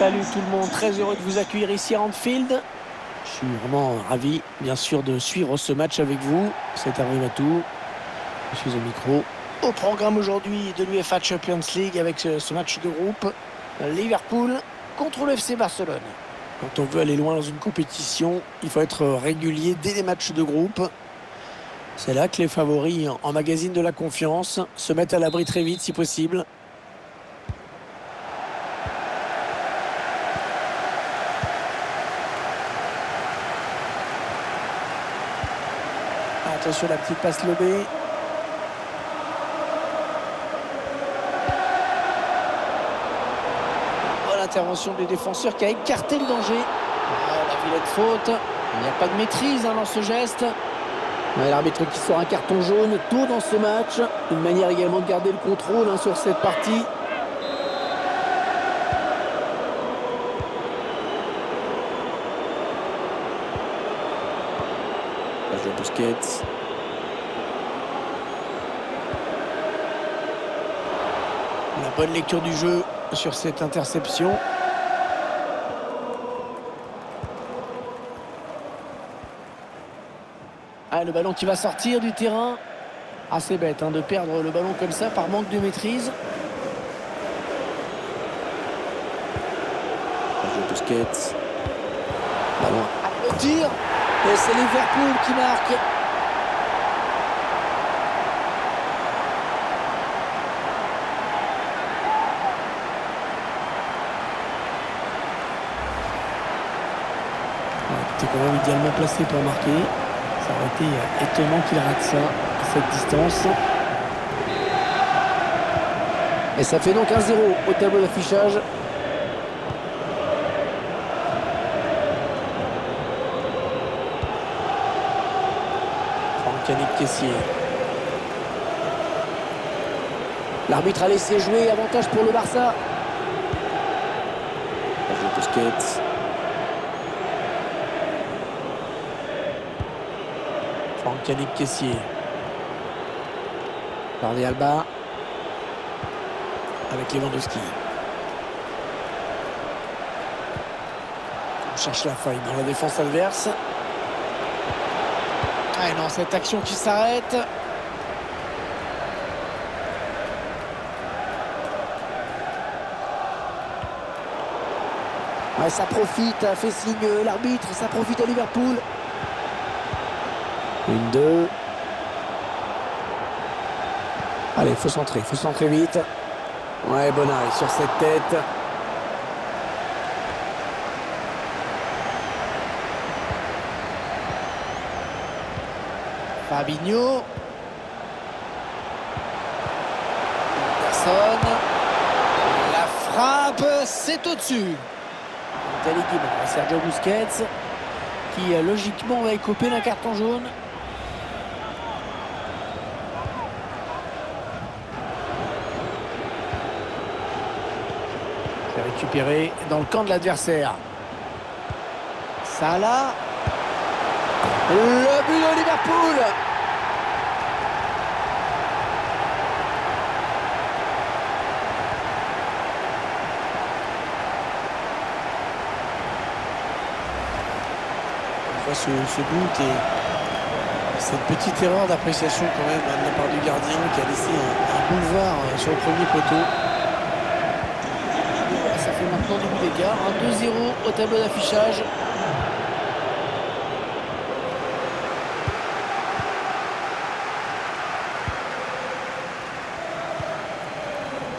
Salut tout le monde, très heureux de vous accueillir ici à Anfield. Je suis vraiment ravi, bien sûr, de suivre ce match avec vous. C'est Hervé Matou, je suis au micro. Au programme aujourd'hui de l'UEFA Champions League avec ce match de groupe, Liverpool contre le FC Barcelone. Quand on veut aller loin dans une compétition, il faut être régulier dès les matchs de groupe. C'est là que les favoris emmagasinent de la confiance, se mettent à l'abri très vite si possible. Attention la petite passe lobée. Bonne intervention du défenseur qui a écarté le danger. La vilaine faute. Il n'y a pas de maîtrise dans ce geste. L'arbitre qui sort un carton jaune tôt dans ce match. Une manière également de garder le contrôle sur cette partie. Passe de Busquets. La bonne lecture du jeu sur cette interception. Le ballon qui va sortir du terrain. C'est bête de perdre le ballon comme ça par manque de maîtrise. Busquets. Ballon à tir. Et c'est Liverpool qui marque. C'était quand même idéalement placé pour marquer. Ça aurait été étonnant qu'il rate ça à cette distance. Et ça fait donc 1-0 au tableau d'affichage. Franck Caissier. L'arbitre a laissé jouer, avantage pour le Barça. Busquets. Franck Caissier. Jordi Alba. Avec Lewandowski. On cherche la faille dans la défense adverse. Non, cette action qui s'arrête. Ça profite, fait signe l'arbitre, ça profite à Liverpool. 1-2. Allez, il faut centrer vite. Bon arrêt sur cette tête. Fabinho. Personne. La frappe, c'est au-dessus. Sergio Busquets qui logiquement va écoper d'un carton jaune. C'est récupéré dans le camp de l'adversaire. Salah. Le but de Liverpool. Ce but et cette petite erreur d'appréciation quand même de la part du gardien qui a laissé un boulevard sur le premier poteau. Ça fait maintenant du but d'écart. 2-0 au tableau d'affichage.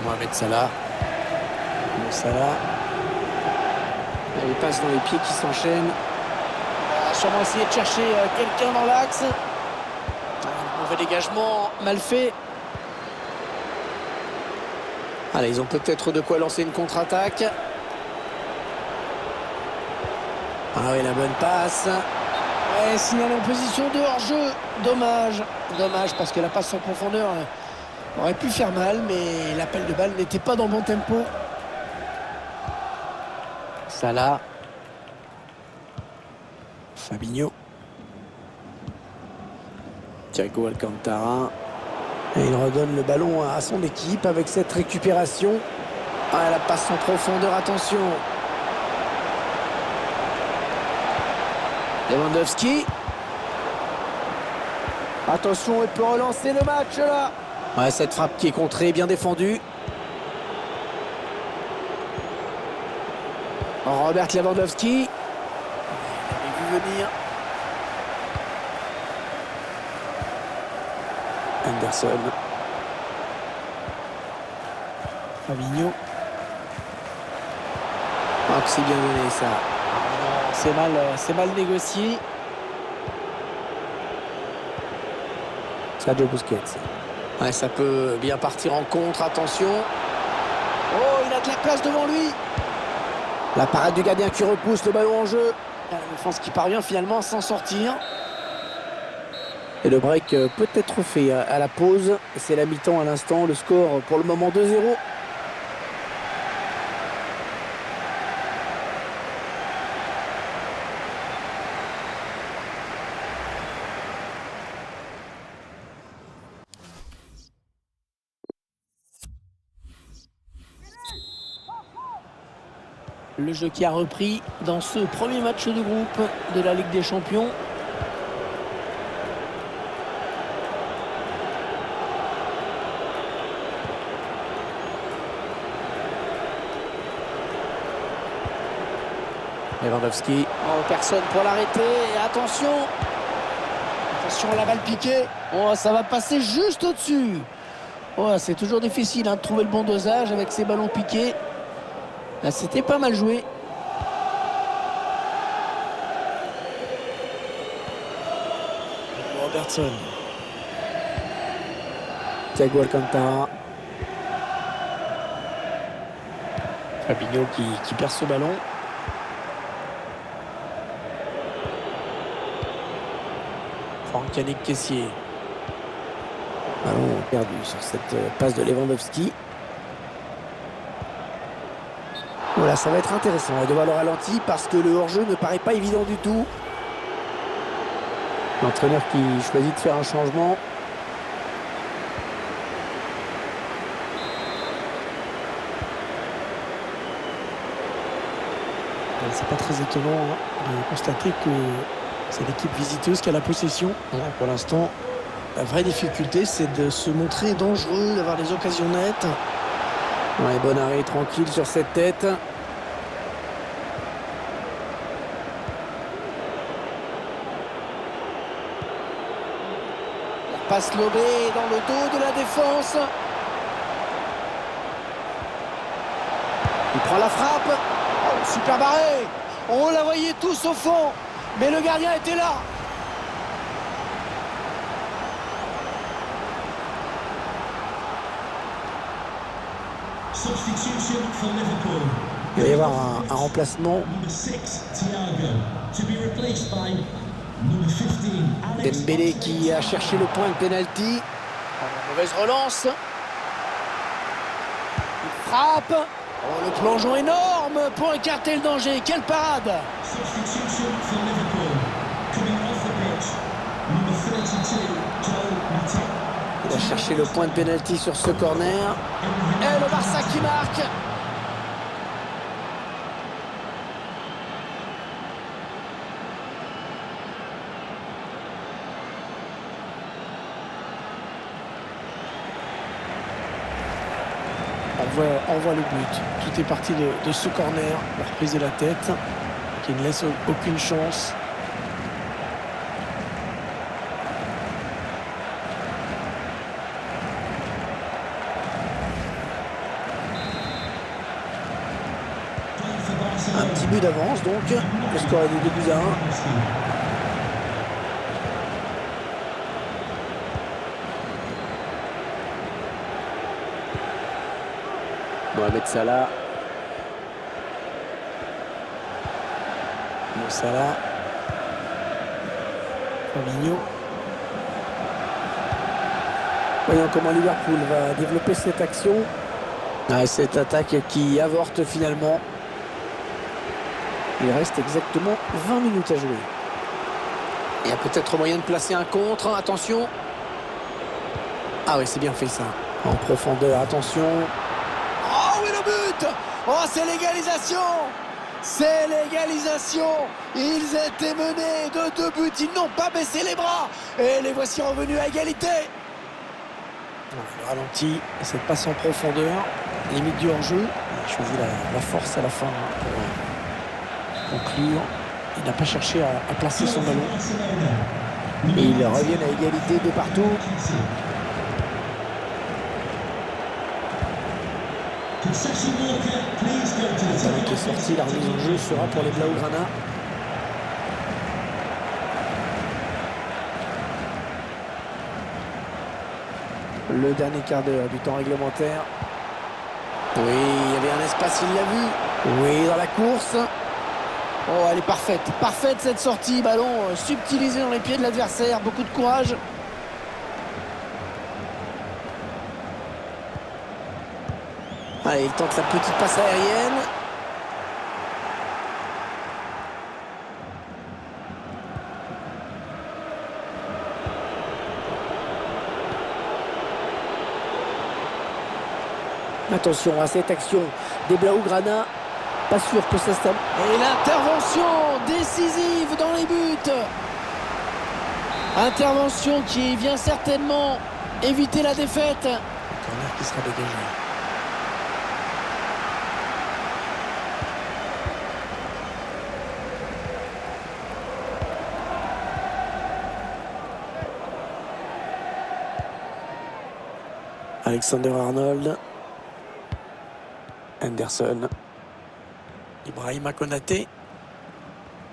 Mohamed Salah. Salah. Il passe dans les pieds qui s'enchaînent. Sûrement essayer de chercher quelqu'un dans l'axe. Mauvais dégagement, mal fait. Allez, ils ont peut-être de quoi lancer une contre-attaque. La bonne passe. Signalé en position de hors-jeu. Dommage parce que la passe en profondeur aurait pu faire mal, mais l'appel de balle n'était pas dans le bon tempo. Salah. Fabinho. Thiago Alcantara. Et il redonne le ballon à son équipe avec cette récupération. La passe en profondeur, attention. Lewandowski. Attention, il peut relancer le match là. Ouais, cette frappe qui est contrée, bien défendue. Robert Lewandowski. Il avait vu venir. Anderson. Fabinho. Ah, que c'est bien donné ça. C'est mal négocié. Sergio Busquets. Ouais, ça peut bien partir en contre, attention. Oh, il a de la place devant lui. La parade du gardien qui repousse le ballon en jeu. La défense qui parvient finalement à s'en sortir. Et le break peut être fait à la pause. C'est la mi-temps à l'instant. Le score pour le moment 2-0. Le jeu qui a repris dans ce premier match de groupe de la Ligue des Champions. Lewandowski. Oh, personne pour l'arrêter. Et attention. Attention à la balle piquée. Oh, ça va passer juste au-dessus. Oh, c'est toujours difficile de trouver le bon dosage avec ces ballons piqués. Là, c'était pas mal joué. Robertson. Thiago Alcantara. Fabinho qui perd ce ballon. Franck Kessié. Ballon perdu sur cette passe de Lewandowski. Voilà, ça va être intéressant de voir le ralenti parce que le hors-jeu ne paraît pas évident du tout. L'entraîneur qui choisit de faire un changement. C'est pas très étonnant de constater que c'est l'équipe visiteuse qui a la possession. Pour l'instant, la vraie difficulté, c'est de se montrer dangereux, d'avoir des occasions nettes. Ouais, bon arrêt tranquille sur cette tête. La passe lobée dans le dos de la défense. Il prend la frappe. Oh, super barré. On la voyait tous au fond, mais le gardien était là. Il va y avoir un remplacement. Dembélé qui a cherché le point de pénalty. Mauvaise relance. Il frappe. Oh, le plongeon énorme pour écarter le danger. Quelle parade! Il a cherché le point de pénalty sur ce corner. Et le Barça qui marque. On voit le but. Tout est parti de ce corner. La reprise de la tête qui ne laisse aucune chance. Un petit but d'avance donc. Le score est de 2-1. Mohamed Salah. Salah. Fabinho. Voyons comment Liverpool va développer cette action. Cette attaque qui avorte finalement. Il reste exactement 20 minutes à jouer. Il y a peut-être moyen de placer un contre. Attention. Ah oui, c'est bien fait ça. En profondeur, attention. Oh oui, le but! Oh, c'est l'égalisation! C'est l'égalisation. Ils étaient menés de 2 buts. Ils n'ont pas baissé les bras. Et les voici revenus à égalité. Le ralenti, cette passe en profondeur, limite du hors-jeu. Il a choisi la force à la fin pour conclure. Il n'a pas cherché à placer son ballon. Et ils reviennent à égalité de partout. Le ballon qui est sorti, la remise en jeu sera pour les Blaugrana. Le dernier quart d'heure du temps réglementaire. Oui, il y avait un espace, il l'a vu. Oui, dans la course. Oh, elle est parfaite. Parfaite cette sortie. Ballon subtilisé dans les pieds de l'adversaire. Beaucoup de courage. Allez, il tente la petite passe aérienne. Attention à cette action des Blaugrana. Pas sûr que ça se... Et l'intervention décisive dans les buts. Intervention qui vient certainement éviter la défaite. Le corner qui sera dégagé. Alexander Arnold. Henderson. Ibrahima Konaté.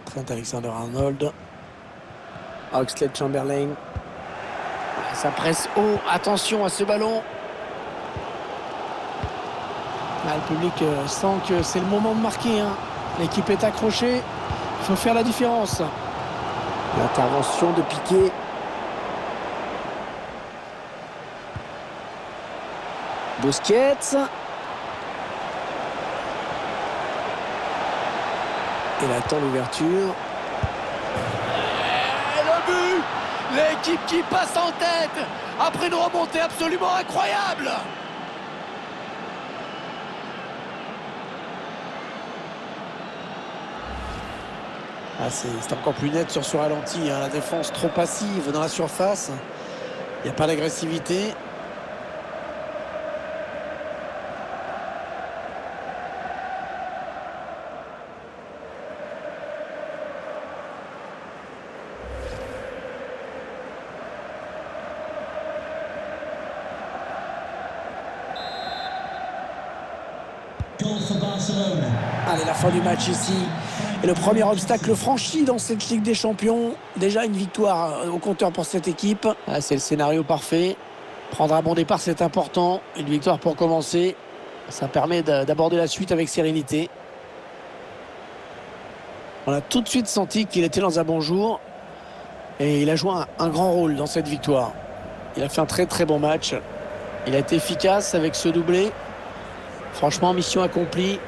Trent Alexander-Arnold. Oxlade-Chamberlain. Ça presse haut. Attention à ce ballon. Là, le public sent que c'est le moment de marquer. L'équipe est accrochée. Il faut faire la différence. L'intervention de Piqué. Busquets. Il attend l'ouverture. Et le but! L'équipe qui passe en tête après une remontée absolument incroyable. C'est encore plus net sur ce ralenti. La défense trop passive dans la surface. Il n'y a pas d'agressivité. Allez, la fin du match ici. Et le premier obstacle franchi dans cette Ligue des Champions. Déjà une victoire au compteur pour cette équipe. C'est le scénario parfait. Prendre un bon départ, c'est important. Une victoire pour commencer. Ça permet d'aborder la suite avec sérénité. On a tout de suite senti qu'il était dans un bon jour. Et il a joué un grand rôle dans cette victoire. Il a fait un très très bon match. Il a été efficace avec ce doublé. Franchement, mission accomplie.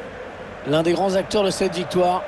L'un des grands acteurs de cette victoire.